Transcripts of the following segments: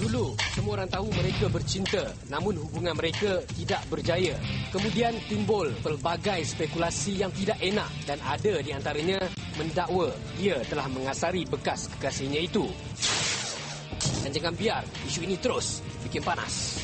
Dulu, semua orang tahu mereka bercinta, namun hubungan mereka tidak berjaya. Kemudian timbul pelbagai spekulasi yang tidak enak dan ada di antaranya mendakwa dia telah mengasari bekas kekasihnya itu. Dan jangan biar isu ini terus bikin panas.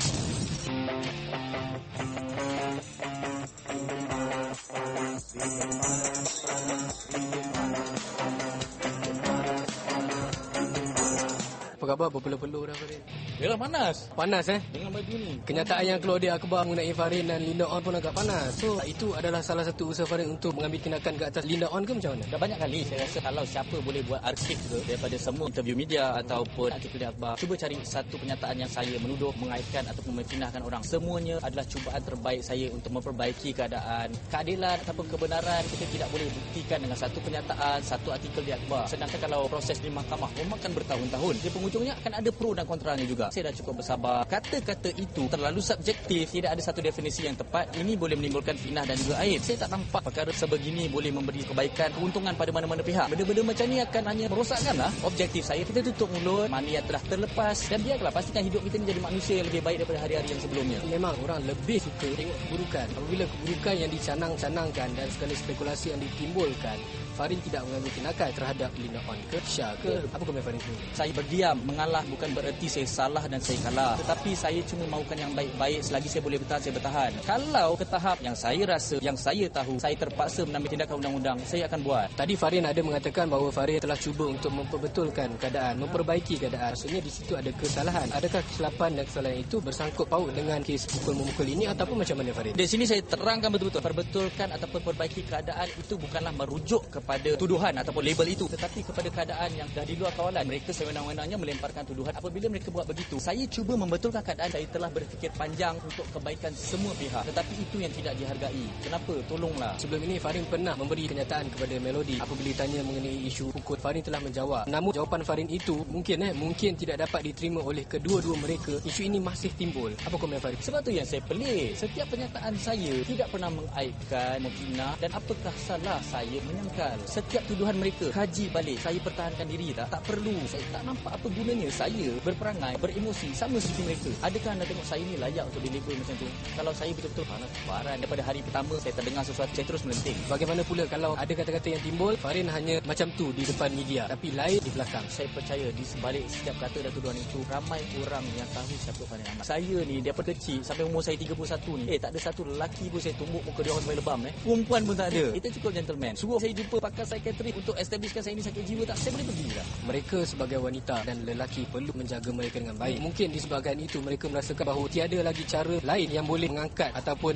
Apa khabar berpeluh-peluh dah Farin? Yalah panas. Panas Dengan baju ni. Kenyataan yang keluar di akhbar mengenai Farin dan Linda On pun agak panas. So itu adalah salah satu usaha Farin untuk mengambil tindakan ke atas Linda On ke macam mana? Dah banyak kali saya rasa kalau siapa boleh buat arsip ke daripada semua interview media ataupun artikel di akhbar, cuba cari satu pernyataan yang saya menuduh, mengaitkan ataupun memfitnahkan orang. Semuanya adalah cubaan terbaik saya untuk memperbaiki keadaan. Keadilan ataupun kebenaran kita tidak boleh buktikan dengan satu pernyataan, satu artikel di akhbar. Sedangkan kalau proses di mahkamah memakan bertahun-tahun, di penghujungnya akan ada pro dan kontranya juga. Saya dah cukup bersabar. Kata-kata itu terlalu subjektif, tidak ada satu definisi yang tepat. Ini boleh menimbulkan fitnah dan juga aib. Saya tak nampak perkara sebegini boleh memberi kebaikan, keuntungan pada mana-mana pihak. Benda-benda macam ni akan hanya merosakkanlah objektif saya. Kita tutup mulut, mana yang telah terlepas, dan biarlah pastikan hidup kita menjadi manusia yang lebih baik daripada hari-hari yang sebelumnya. Memang orang lebih suka tengok keburukan. Apabila keburukan yang dicanang-canangkan dan segala spekulasi yang ditimbulkan, Farin tidak mengambil tindakan terhadap Linda On ke Syah ke. Apa komen Farin sendiri? Saya berdiam, mengalah bukan bererti saya salah dan saya kalah. Tetapi saya cuma mahukan yang baik-baik. Selagi saya boleh bertahan, saya bertahan. Kalau ke tahap yang saya rasa, yang saya tahu, saya terpaksa mengambil tindakan undang-undang, saya akan buat. Tadi Farin ada mengatakan bahawa Farin telah cuba untuk memperbetulkan keadaan, memperbaiki keadaan. Maksudnya di situ ada kesalahan. Adakah kesilapan dan kesalahan itu bersangkut paut dengan kes pukul-memukul ini ataupun macam mana Farin? Di sini saya terangkan betul-betul. Perbetulkan ataupun perbaiki keadaan itu bukanlah merujuk kepada tuduhan ataupun label itu, tetapi kepada keadaan yang dah di luar kawalan. Mereka sewenang-wenangnya melemparkan tuduhan. Apabila mereka buat begitu, saya cuba membetulkan keadaan. Saya telah berfikir panjang untuk kebaikan semua pihak, tetapi itu yang tidak dihargai. Kenapa? Tolonglah. Sebelum ini Farin pernah memberi kenyataan kepada Melody. Apabila ditanya mengenai isu pukul, Farin telah menjawab. Namun jawapan Farin itu mungkin tidak dapat diterima oleh kedua-dua mereka. Isu ini masih timbul. Apa komen Farin? Sebab tu yang saya pelik. Setiap pernyataan saya tidak pernah mengaibkan, memfitnah, dan apakah salah saya menyangkal. Setiap tuduhan mereka kaji balik. Saya pertahankan diri tak? Tak perlu. Saya tak nampak apa gunanya saya berperangai, beremosi sama seperti mereka. Adakah anda tengok saya ni layak untuk dilabel macam tu? Kalau saya betul-betul kebaran daripada hari pertama saya terdengar sesuatu, saya terus melenting. Bagaimana pula kalau ada kata-kata yang timbul, Farin hanya macam tu di depan media, tapi lain di belakang? Saya percaya di sebalik setiap kata dan tuduhan itu ramai orang yang tahu siapa Farin Ahmad. Saya ni daripada kecil sampai umur saya 31 ni, tak ada satu lelaki pun saya tumbuk muka dia orang sampai lebam. Perempuan pun tak ada. Kita cukup gentleman. Suruh saya jumpa pakar psikiatrik untuk establishkan saya ni sakit jiwa, tak, saya boleh pergi lah. Mereka sebagai wanita dan lelaki perlu menjaga mereka dengan baik. Mungkin disebabkan itu mereka merasakan bahawa tiada lagi cara lain yang boleh mengangkat ataupun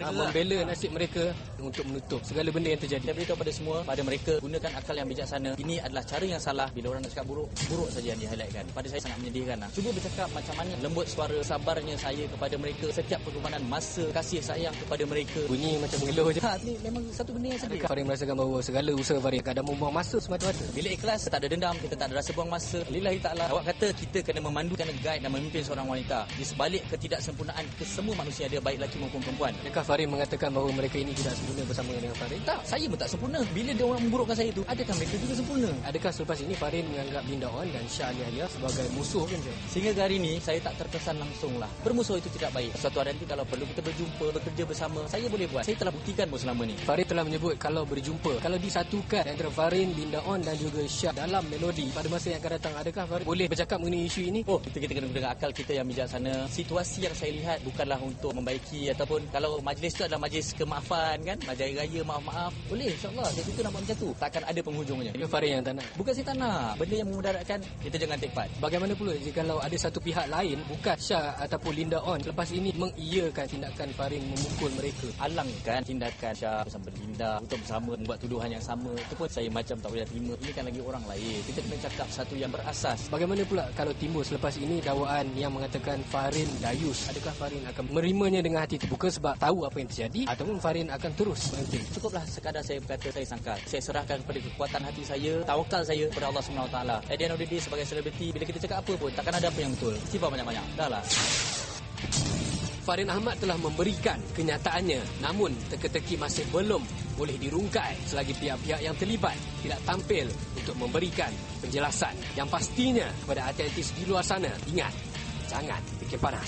membela nasib mereka untuk menutup segala benda yang terjadi. Saya beritahu pada semua, pada mereka, gunakan akal yang bijaksana. Ini adalah cara yang salah. Bila orang nak cakap buruk, buruk saja yang di-highlightkan. Pada saya sangat menyedihkan. Cuba bercakap macam mana lembut suara, sabarnya saya kepada mereka. Setiap pengorbanan masa, kasih sayang kepada mereka. Bunyi macam mengeluh je. Ini memang satu benda yang sedih. Adakah Farin merasakan bahawa segala usaha Farin kadang membuang masa semata-mata? Bila ikhlas, tak ada dendam, kita tak ada rasa buang masa. Lillahi ta'ala. Awak kata kita kena memandu, kena guide dan memimpin seorang wanita. Di sebalik ketidaksempurnaan ke semua manusia ada, baik lelaki maupun perempuan. Adakah Farin mengatakan bahawa mereka ini tidak sempurna bersama dengan Farin? Tak, saya pun tak sempurna. Bila dia orang memburukkan saya itu, adakah mereka juga sempurna? Adakah selepas ini Farin menganggap Linda On dan Syah Yahya sebagai musuh kan? Sehingga hari ini saya tak terkesan langsung lah. Bermusuh itu tidak baik. Suatu hari nanti kalau perlu kita berjumpa, bekerja bersama, saya boleh buat. Saya telah buktikan pun selama ni. Farin telah menyebut kalau berjumpa, kalau disatukan antara Farin, Linda On dan juga Syah dalam Melody pada masa yang akan datang, adakah Farin boleh bercakap mengenai isu ini? Kita kena gunakan akal kita yang bijaksana. Situasi yang saya lihat bukanlah untuk membaiki ataupun kalau majlis itu adalah majlis kemaafan kan, majlis raya maaf-maaf, boleh insyaAllah. Saya suka nampak macam tu. Takkan ada penghujungnya. Itu Farin yang tak nak? Bukan saya tak nak. Benda yang memudaratkan, kita jangan take part. Bagaimana pula jika kalau ada satu pihak lain, bukan Syah ataupun Linda On, lepas ini mengiyakan tindakan Farin memukul mereka? Alangkan tindakan Syah bersama Linda untuk bersama membuat tuduhan yang sama. Itu pun saya macam tak boleh terima. Ini kan lagi orang lain. Kita kena cakap satu yang berasas. Bagaimana pula kalau timbul selepas ini dakwaan yang mengatakan Farin dayus? Adakah Farin akan menerimanya dengan hati terbuka sebab tahu apa yang terjadi, ataupun Farin akan terus berhenti? Cukuplah sekadar saya berkata saya sangkal. Saya serahkan kepada kekuatan hati saya, tawakal saya kepada Allah SWT. At the end of the day, sebagai selebriti, bila kita cakap apa pun, takkan ada apa yang betul. Sifat banyak-banyak. Dah lah. Farin Ahmad telah memberikan kenyataannya, namun teka-teki masih belum boleh dirungkai selagi pihak-pihak yang terlibat tidak tampil untuk memberikan penjelasan yang pastinya kepada artis di luar sana. Ingat, Jangan bikin panas.